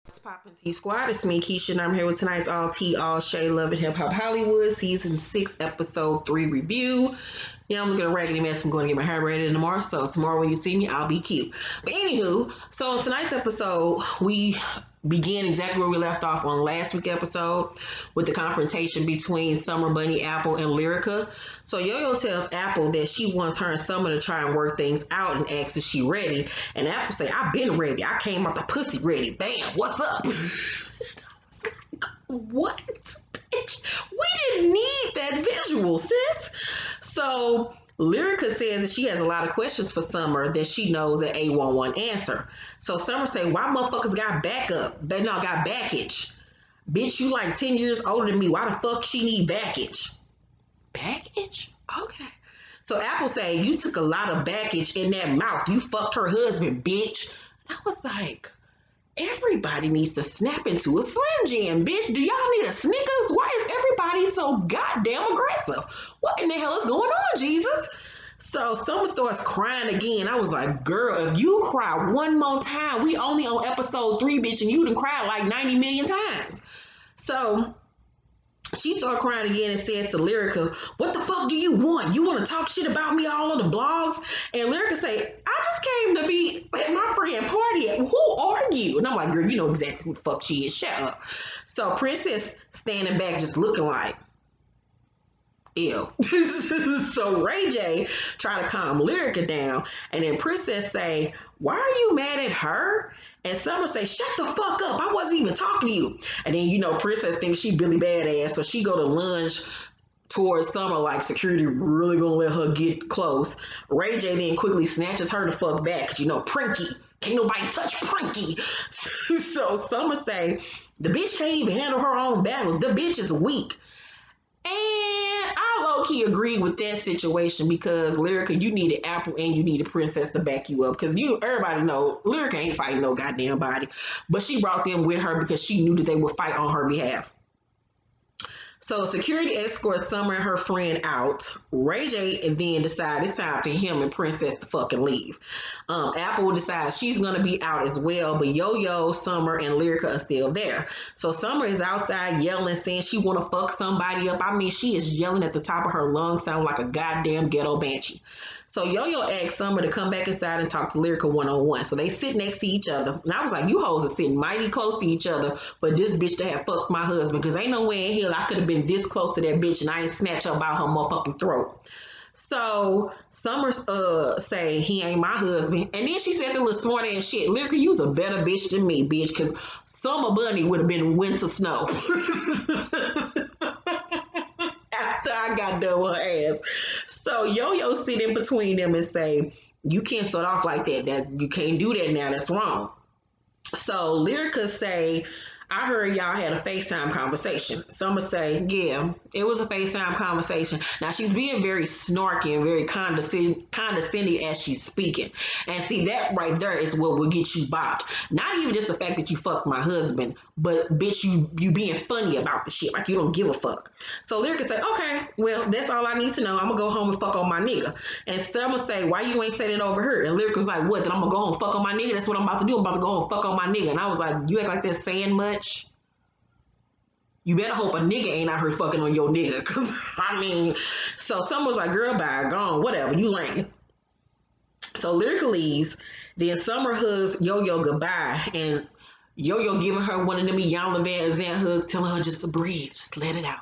What's poppin' T Squad? It's me, Keisha, and I'm here with tonight's All Tea, All Shay, Love and Hip Hop Hollywood Season 6, Episode 3 review. Yeah, I'm looking a raggedy mess. I'm going to get my hair ready tomorrow, so tomorrow when you see me, I'll be cute. But anywho, so in tonight's episode, we begin exactly where we left off on last week's episode with the confrontation between Summer Bunny, Apple, and Lyrica. So Yo-Yo tells Apple that she wants her and Summer to try and work things out and asks if she ready. And Apple say, I've been ready. I came out the pussy ready. Bam, what's up? What? Bitch, we didn't need that visual, sis. So Lyrica says that she has a lot of questions for Summer that she knows that A won't answer. So Summer say, why motherfuckers got backup? They not got baggage. Bitch, you like 10 years older than me. Why the fuck she need baggage? Baggage? Okay. So Apple say, you took a lot of baggage in that mouth. You fucked her husband, bitch. And I was like, everybody needs to snap into a Slim Jim, bitch. Do y'all need a Snickers? Why is everybody so goddamn aggressive? What in the hell is going on, Jesus? So Summer starts crying again. I was like, girl, if you cry one more time, we only on episode 3, bitch, and you done cried like 90 million times. So she started crying again and says to Lyrica, what the fuck do you want? You want to talk shit about me all on the blogs? And Lyrica say, I just came to be at my friend party. Who are you? And I'm like, girl, you know exactly who the fuck she is. Shut up. So Princess standing back just looking like, ew. So Ray J try to calm Lyrica down. And then Princess say, why are you mad at her? And Summer say, shut the fuck up. I wasn't even talking to you. And then, Princess thinks she Billy Badass. So she go to lunge towards Summer like security really gonna let her get close. Ray J then quickly snatches her the fuck back. Cause Prinky. Can't nobody touch Prinky. So Summer say, the bitch can't even handle her own battles. The bitch is weak. And I low-key agree with that situation because Lyrica, you needed Apple and you needed Princess to back you up. Because everybody know Lyrica ain't fighting no goddamn body. But she brought them with her because she knew that they would fight on her behalf. So security escorts Summer and her friend out. Ray J and then decide it's time for him and Princess to fucking leave. Apple decides she's gonna be out as well, but Yo-Yo, Summer, and Lyrica are still there. So Summer is outside yelling, saying she wanna fuck somebody up. I mean, she is yelling at the top of her lungs, sound like a goddamn ghetto banshee. So Yo-Yo asked Summer to come back inside and talk to Lyrica one-on-one. So they sit next to each other. And I was like, you hoes are sitting mighty close to each other, but this bitch to have fucked my husband. Because ain't no way in hell I could have been this close to that bitch and I ain't snatch her by her motherfucking throat. So Summer say he ain't my husband. And then she said the little smart ass shit. Lyrica, you's a better bitch than me, bitch. Because Summer Bunny would have been winter snow. After I got done with her ass. So Yo-Yo sit in between them and say, you can't start off like that. That you can't do that now. That's wrong. So Lyrica say, I heard y'all had a FaceTime conversation. Summer say, yeah, it was a FaceTime conversation. Now she's being very snarky and very condescending as she's speaking. And see, that right there is what will get you bopped. Not even just the fact that you fucked my husband, but bitch, you being funny about the shit. Like you don't give a fuck. So Lyrica say, okay, well, that's all I need to know. I'm gonna go home and fuck on my nigga. And Summer say, why you ain't say that over her? And Lyrica was like, what? Then I'm gonna go home and fuck on my nigga? That's what I'm about to do. I'm about to go home and fuck on my nigga. And I was like, you act like that's saying much. You better hope a nigga ain't out here fucking on your nigga. Cause I mean, so Summer was like, girl, bye, gone, whatever, you lame. So Lyrica leaves. Then Summer hugs Yo-Yo goodbye. And Yo-Yo giving her one of them Yana Van Zant hugs, telling her just to breathe, just let it out.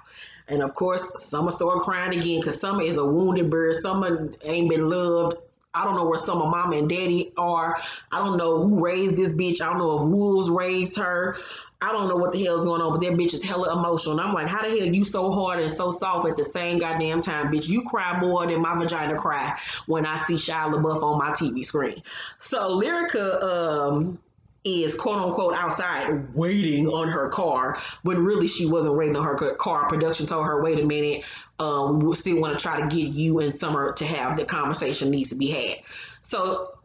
And of course, Summer started crying again because Summer is a wounded bird. Summer ain't been loved. I don't know where Summer mama and daddy are. I don't know who raised this bitch. I don't know if wolves raised her. I don't know what the hell's going on, but that bitch is hella emotional. And I'm like, how the hell you so hard and so soft at the same goddamn time, bitch? You cry more than my vagina cry when I see Shia LaBeouf on my TV screen. So Lyrica is quote unquote outside waiting on her car when really she wasn't waiting on her car. Production told her, wait a minute, we still want to try to get you and Summer to have the conversation needs to be had. So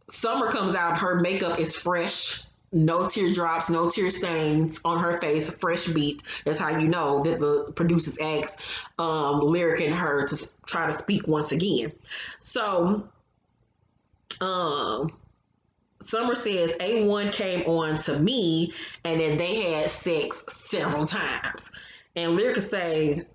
Summer comes out, her makeup is fresh, no teardrops, no tear stains on her face, fresh beat. That's how you know that the producers asked Lyric and her to try to speak once again. So Summer says A1 came on to me and then they had sex several times. And Lyrica say,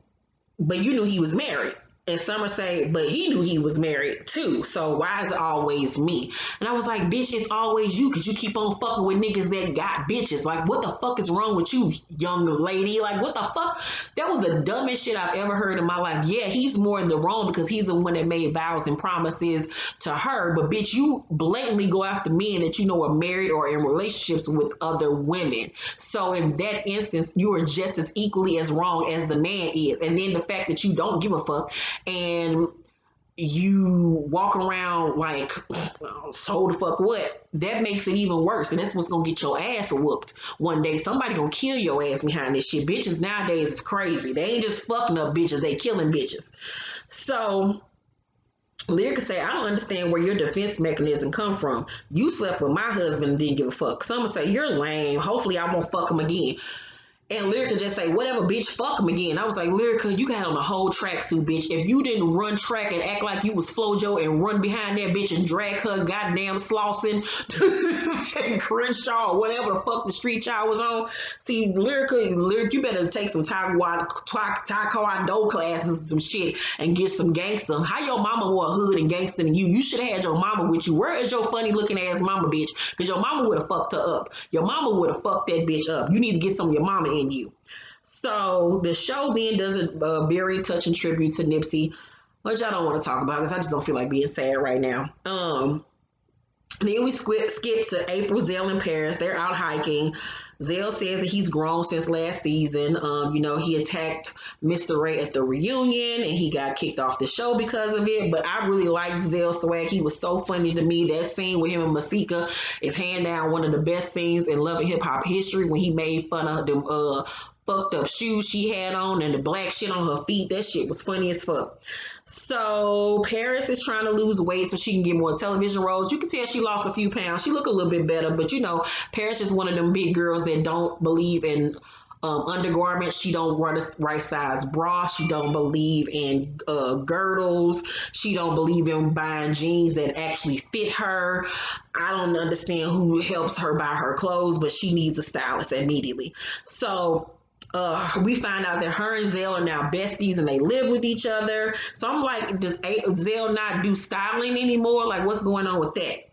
but you knew he was married. And Summer say, but he knew he was married too. So why is it always me? And I was like, bitch, it's always you because you keep on fucking with niggas that got bitches. Like, what the fuck is wrong with you, young lady? Like, what the fuck? That was the dumbest shit I've ever heard in my life. Yeah, he's more in the wrong because he's the one that made vows and promises to her. But bitch, you blatantly go after men that you know are married or in relationships with other women. So in that instance, you are just as equally as wrong as the man is. And then the fact that you don't give a fuck and you walk around like so the fuck what, that makes it even worse. And that's what's gonna get your ass whooped one day. Somebody gonna kill your ass behind this shit. Bitches nowadays is crazy. They ain't just fucking up bitches, they killing bitches. So Lyrica say, I don't understand where your defense mechanism come from. You slept with my husband and didn't give a fuck. Someone say, you're lame. Hopefully I won't fuck him again. And Lyrica just say, whatever, bitch, fuck him again. I was like, Lyrica, you got on a whole tracksuit, bitch. If you didn't run track and act like you was Flojo and run behind that bitch and drag her goddamn Slauson and Crenshaw or whatever the fuck the street y'all was on. See, Lyrica, you better take some taekwondo classes, some shit, and get some gangster. How your mama more hood and gangster than you? You should have had your mama with you. Where is your funny looking ass mama, bitch? Because your mama would have fucked her up. Your mama would have fucked that bitch up. You need to get some of your mama in you. So the show then does a very touching tribute to Nipsey, which I don't want to talk about because I just don't feel like being sad right now. Then we skip to April, Zell, and Paris. They're out hiking. Zell says that he's grown since last season. He attacked Mr. Ray at the reunion and he got kicked off the show because of it. But I really liked Zell's swag. He was so funny to me. That scene with him and Masika is hand down one of the best scenes in Love and Hip Hop history when he made fun of them fucked up shoes she had on and the black shit on her feet. That shit was funny as fuck. So Paris is trying to lose weight so she can get more television roles. You can tell she lost a few pounds. She look a little bit better, but Paris is one of them big girls that don't believe in undergarments. She don't run a right size bra. She don't believe in girdles. She don't believe in buying jeans that actually fit her. I don't understand who helps her buy her clothes, but she needs a stylist immediately. So we find out that her and Zell are now besties and they live with each other. So I'm like, does Zell not do styling anymore? Like, what's going on with that?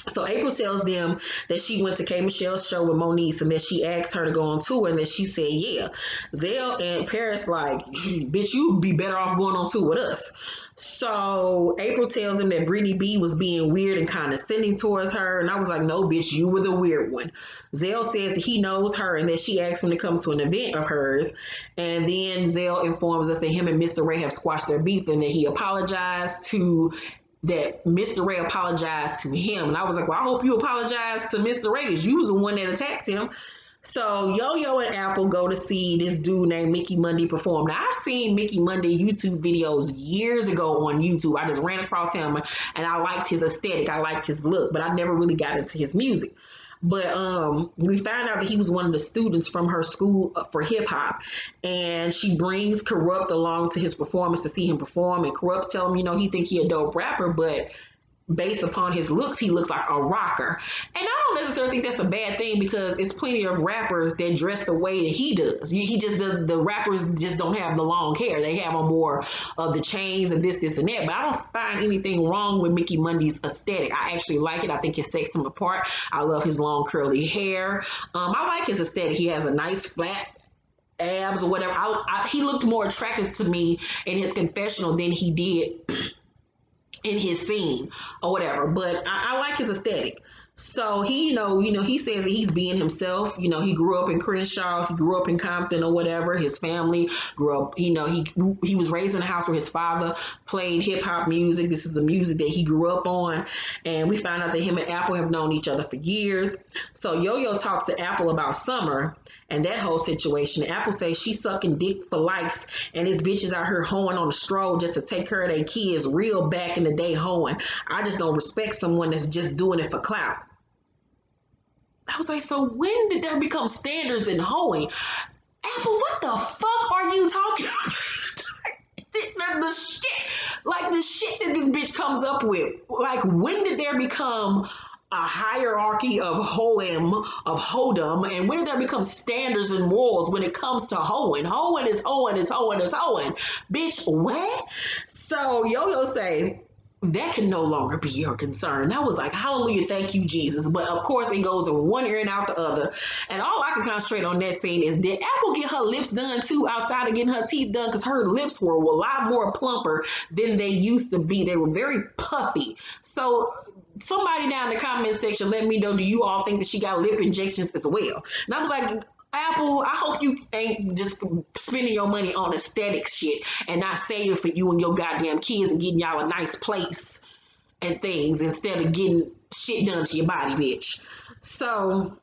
So April tells them that she went to K. Michelle's show with Moniece and that she asked her to go on tour and that she said, yeah. Zell and Paris like, bitch, you'd be better off going on tour with us. So April tells him that Brittany B was being weird and condescending towards her. And I was like, no, bitch, you were the weird one. Zell says that he knows her and that she asked him to come to an event of hers. And then Zell informs us that him and Mr. Ray have squashed their beef and that he apologized that Mr. Ray apologized to him. And I was like, well, I hope you apologize to Mr. Ray because you was the one that attacked him. So Yo-Yo and Apple go to see this dude named Mickey Monday perform. Now, I've seen Mickey Monday YouTube videos years ago on YouTube. I just ran across him and I liked his aesthetic. I liked his look, but I never really got into his music. But we found out that he was one of the students from her school for hip hop, and she brings Corrupt along to his performance to see him perform. And Corrupt tell him, he think he a dope rapper, but based upon his looks, he looks like a rocker. And I don't necessarily think that's a bad thing because it's plenty of rappers that dress the way that he does. He just does, the rappers just don't have the long hair. They have on more of the chains and this, and that. But I don't find anything wrong with Mickey Monday's aesthetic. I actually like it. I think it sets him apart. I love his long curly hair. I like his aesthetic. He has a nice flat abs or whatever. He looked more attractive to me in his confessional than he did in his scene or whatever, but I like his aesthetic. So he, he says that he's being himself. He grew up in Crenshaw, he grew up in Compton or whatever. His family grew up, he was raised in a house where his father played hip hop music. This is the music that he grew up on. And we found out that him and Apple have known each other for years. So Yo-Yo talks to Apple about Summer and that whole situation. Apple says she's sucking dick for likes and his bitches out here hoeing on the stroll just to take care of their kids, real back in the day hoeing. I just don't respect someone that's just doing it for clout. I was like, so when did there become standards in hoeing? Apple, what the fuck are you talking about? the shit that this bitch comes up with. Like, when did there become a hierarchy of hoedom, and where there becomes standards and morals when it comes to hoeing. Hoeing is hoeing is hoeing is hoeing. Bitch, what? So Yo-Yo say, that can no longer be your concern. And I was like, hallelujah, thank you, Jesus. But of course, it goes in one ear and out the other. And all I can concentrate on that scene is, did Apple get her lips done too outside of getting her teeth done? Because her lips were a lot more plumper than they used to be. They were very puffy. So somebody down in the comment section, let me know, do you all think that she got lip injections as well? And I was like, Apple, I hope you ain't just spending your money on aesthetic shit and not saving for you and your goddamn kids and getting y'all a nice place and things instead of getting shit done to your body, bitch. So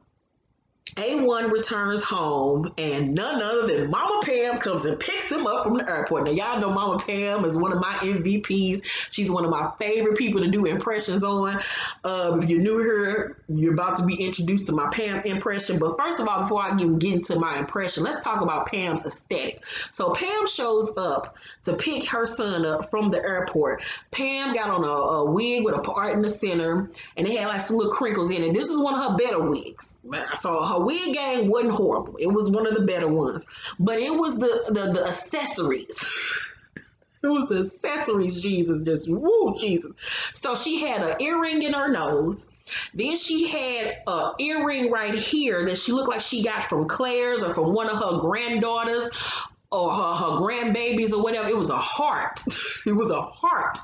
A1 returns home, and none other than Mama Pam comes and picks him up from the airport. Now, y'all know Mama Pam is one of my MVPs. She's one of my favorite people to do impressions on. If you're new here, you're about to be introduced to my Pam impression. But first of all, before I even get into my impression, let's talk about Pam's aesthetic. So Pam shows up to pick her son up from the airport. Pam got on a wig with a part in the center, and it had like some little crinkles in it. This is one of her better wigs. So her wig game wasn't horrible. It was one of the better ones. But it was the accessories. It was the accessories, Jesus. Just, woo, Jesus. So she had an earring in her nose. Then she had an earring right here that she looked like she got from Claire's or from one of her granddaughters or her grandbabies or whatever. It was a heart. It was a heart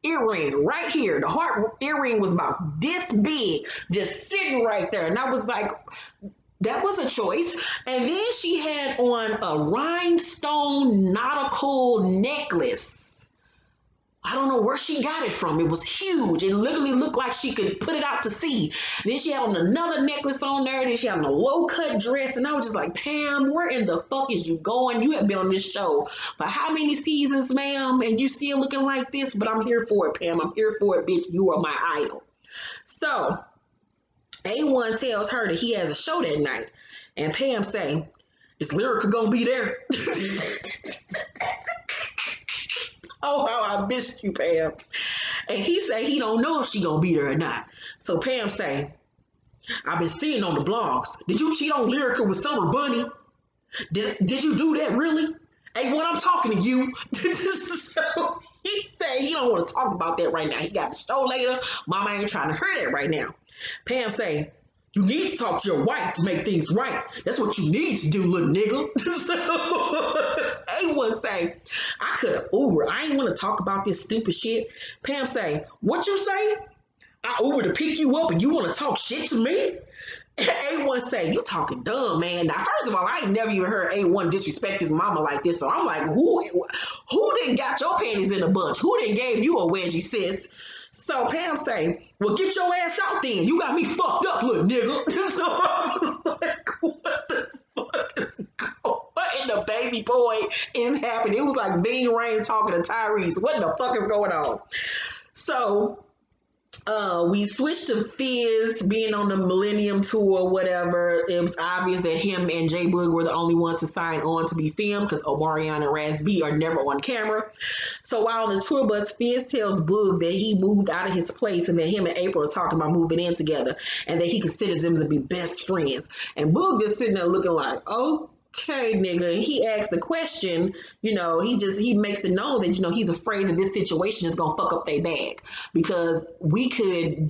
earring right here. The heart earring was about this big, just sitting right there. And I was like, that was a choice. And then she had on a rhinestone nautical necklace. I don't know where she got it from. It was huge. It literally looked like she could put it out to sea. Then she had on another necklace on there. Then she had on a low-cut dress. And I was just like, Pam, where in the fuck is you going? You have been on this show for how many seasons, ma'am? And you still looking like this? But I'm here for it, Pam. I'm here for it, bitch. You are my idol. So A1 tells her that he has a show that night. And Pam say, is Lyrica gonna be there? Oh, how I missed you, Pam. And he say he don't know if she gonna be there or not. So Pam say, I've been seeing on the blogs, did you cheat on Lyrica with Summer Bunny? Did you do that really? Hey, when I'm talking to you. So he say he don't want to talk about that right now. He got the show later. Mama ain't trying to hear that right now. Pam say, you need to talk to your wife to make things right. That's what you need to do, little nigga. So A1 say, I could have Uber. I ain't want to talk about this stupid shit. Pam say, what you say? I Uber to pick you up and you want to talk shit to me? A1 say, you talking dumb, man. Now, first of all, I ain't never even heard A1 disrespect his mama like this. So I'm like, who done got your panties in a bunch? Who done gave you a wedgie, sis? So Pam say, well, get your ass out then. You got me fucked up, little nigga. So I'm like, what the fuck is going? What in the baby boy is happening? It was like Ving Rhames talking to Tyrese. What the fuck is going on? So we switched to Fizz being on the Millennium Tour or whatever. It was obvious that him and J Boog were the only ones to sign on to be filmed because Omarion and Raz B are never on camera. So while on the tour bus, Fizz tells Boog that he moved out of his place and that him and April are talking about moving in together and that he considers them to be best friends. And Boog just sitting there looking like, oh, okay, nigga. And he asked the question, he makes it known that, he's afraid that this situation is going to fuck up their bag because we could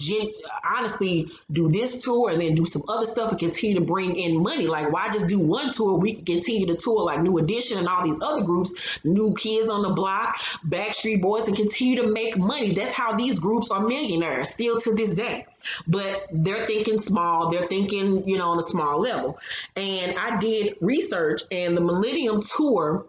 honestly do this tour and then do some other stuff and continue to bring in money. Like, why just do one tour? We could continue to tour like New Edition and all these other groups, New Kids on the Block, Backstreet Boys, and continue to make money. That's how these groups are millionaires still to this day. But they're thinking small. They're thinking, on a small level. And I did research, and the Millennium Tour,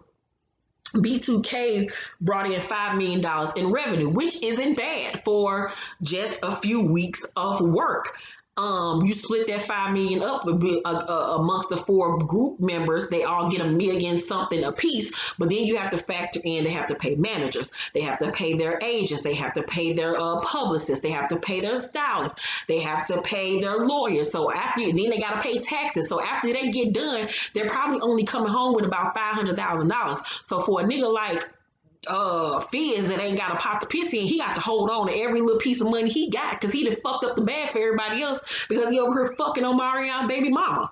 B2K brought in $5 million in revenue, which isn't bad for just a few weeks of work. You split that $5 million up amongst the 4 group members. They all get $1 million something a piece, but then you have to factor in, they have to pay managers, they have to pay their agents, they have to pay their publicists, they have to pay their stylists, they have to pay their lawyers. So then they got to pay taxes. So after they get done, they're probably only coming home with about $500,000. So for a nigga like Fizz that ain't got a pot to piss in. He got to hold on to every little piece of money he got because he done fucked up the bag for everybody else because he over here fucking Omarion baby mama.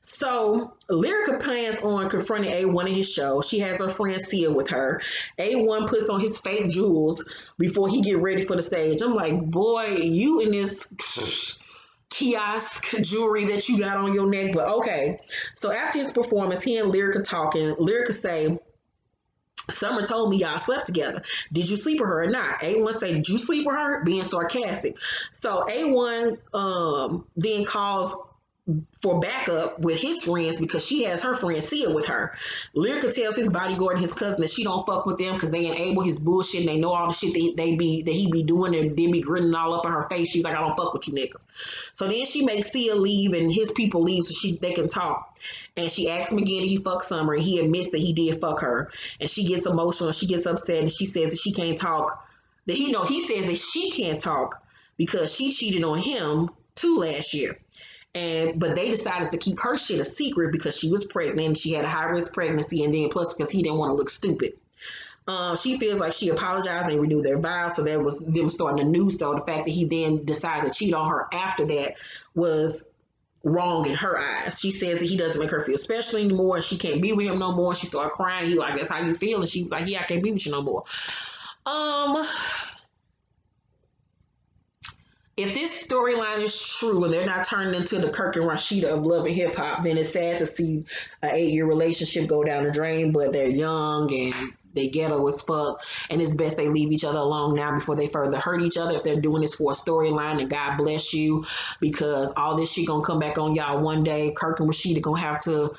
So Lyrica plans on confronting A1 in his show. She has her friend Sia with her. A1 puts on his fake jewels before he get ready for the stage. I'm like, boy, you in this kiosk jewelry that you got on your neck, but okay. So after his performance, he and Lyrica talking. Lyrica say, Summer told me y'all slept together. Did you sleep with her or not? A1 say, did you sleep with her? Being sarcastic. So A1 then calls for backup with his friends because she has her friend Sia with her. Lyrica tells his bodyguard and his cousin that she don't fuck with them because they enable his bullshit and they know all the shit that he be doing and they be grinning all up in her face. She's like, I don't fuck with you niggas. So then she makes Sia leave and his people leave so they can talk. And she asks him again if he fucked Summer and he admits that he did fuck her. And she gets emotional, she gets upset and she says that she can't talk. He says that she can't talk because she cheated on him too last year. But they decided to keep her shit a secret because she was pregnant and she had a high risk pregnancy, and then plus because he didn't want to look stupid. She feels like she apologized and they renewed their vows, so that was them starting anew. So the fact that he then decided to cheat on her after that was wrong in her eyes. She says that he doesn't make her feel special anymore and she can't be with him no more. She started crying. He like, that's how you feel? And she was like, yeah, I can't be with you no more. If this storyline is true and they're not turning into the Kirk and Rashida of Love and Hip Hop, then it's sad to see an 8-year relationship go down the drain, but they're young and they ghetto as fuck, and it's best they leave each other alone now before they further hurt each other. If they're doing this for a storyline, and God bless you, because all this shit gonna come back on y'all one day. Kirk and Rashida gonna have to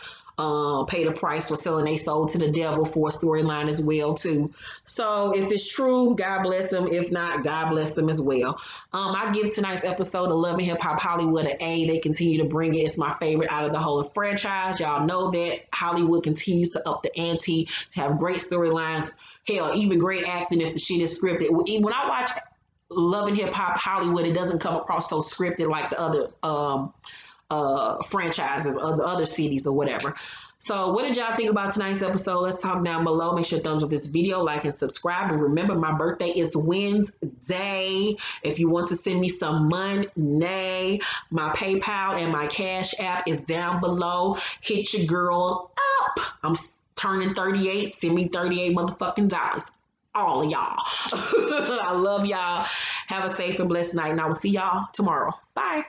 pay the price for selling their soul to the devil for a storyline as well too. So if it's true, God bless them. If not, God bless them as well. I give tonight's episode of Love and Hip Hop Hollywood an A. They continue to bring it. It's my favorite out of the whole franchise. Y'all know that Hollywood continues to up the ante to have great storylines. Hell, even great acting if the shit is scripted. When I watch Love and Hip Hop Hollywood, it doesn't come across so scripted like the other franchises of the other cities or whatever. So what did y'all think about tonight's episode? Let's talk down below. Make sure to thumbs up this video, like, and subscribe. And remember, my birthday is Wednesday. If you want to send me some money, my PayPal and my Cash App is down below. Hit your girl up. I'm turning 38. Send me 38 motherfucking dollars. All of y'all. I love y'all. Have a safe and blessed night. And I will see y'all tomorrow. Bye.